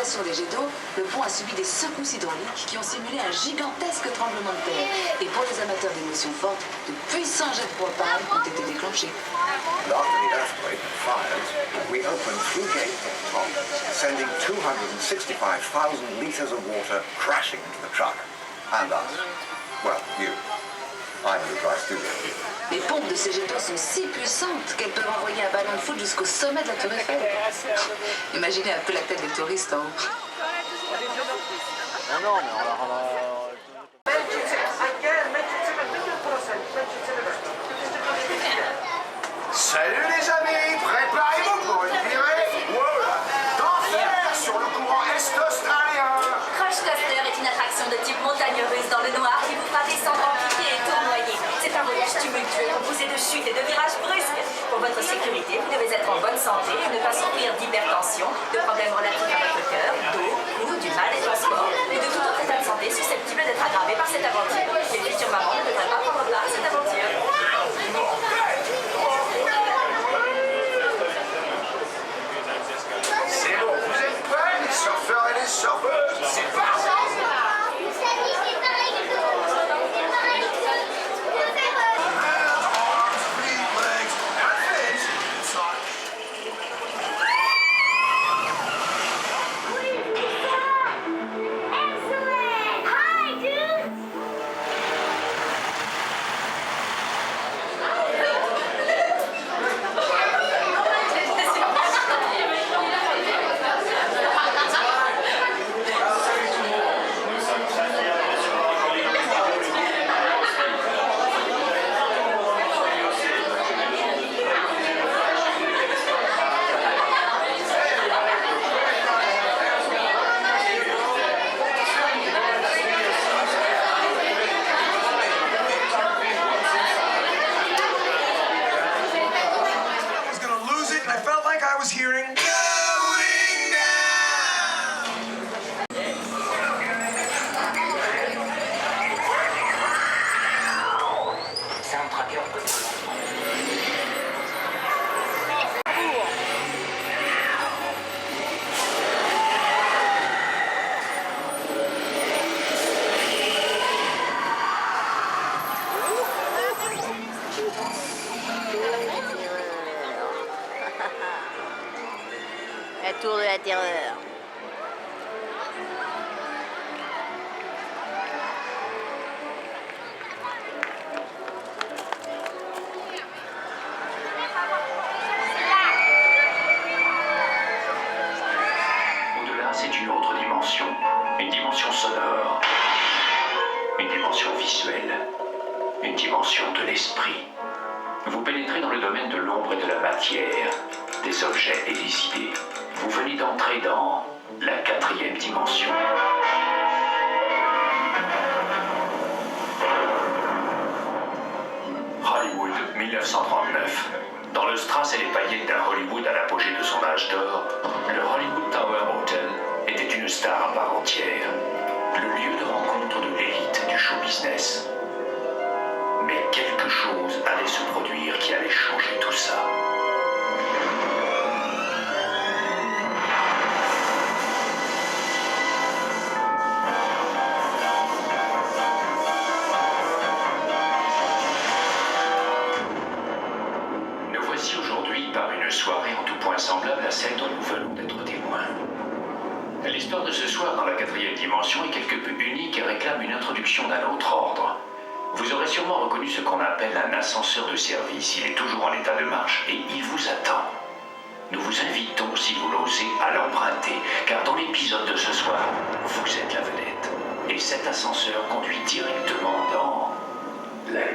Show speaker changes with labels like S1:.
S1: sur les jets d'eau, le pont a subi des secousses hydrauliques qui ont simulé un gigantesque tremblement de terre. Et pour les amateurs d'émotions fortes, de puissants jets de propane ont été déclenchés.
S2: After the earthquake and fires, we opened 3 gates at the top, sending 265,000 litres of water crashing into the truck. And us. Well, you. I'm the dry studio.
S1: Les pompes de ces jets d'eau sont si puissantes qu'elles peuvent envoyer un ballon de foot jusqu'au sommet de la Tour Eiffel. Imaginez un peu la tête des touristes en haut.
S3: Non, mais on va...
S4: Salut les amis, préparez-vous pour une virée d'enfer sur le courant est-australien.
S5: Crush Coaster est une attraction de type montagne russe dans le noir qui vous fera descendre en piqué et tournoyer. C'est un voyage tumultueux composé de chutes et de virages brusques. Pour votre sécurité, vous devez être en bonne santé et ne pas souffrir d'hypertension, de problèmes relatifs à votre cœur, d'eau, ou du mal des transports, ou de tout autre état de santé susceptible d'être aggravé par cette aventure. Les futures mamans ne devraient pas prendre part à cette aventure.
S4: C'est bon, vous êtes prêts, les surfeurs et les surfeuses? C'est parti!
S6: La tour de la terreur.
S7: Au-delà, c'est une autre dimension. Une dimension sonore. Une dimension visuelle. Une dimension de l'esprit. Vous pénétrez dans le domaine de l'ombre et de la matière, des objets et des idées. Vous venez d'entrer dans la 4e dimension. Hollywood, 1939. Dans le strass et les paillettes d'un Hollywood à l'apogée de son âge d'or, le Hollywood Tower Hotel était une star à part entière. Le lieu de rencontre de l'élite du show business. Mais quelque chose allait se produire qui allait changer tout ça. Nous voici aujourd'hui par une soirée en tout point semblable à celle dont nous venons d'être témoins. L'histoire de ce soir dans la 4e dimension est quelque peu unique et réclame une introduction d'un autre ordre. Vous aurez sûrement reconnu ce qu'on appelle un ascenseur de service. Il est toujours en état de marche et il vous attend. Nous vous invitons, si vous l'osez, à l'emprunter, car dans l'épisode de ce soir, vous êtes la vedette. Et cet ascenseur conduit directement dans la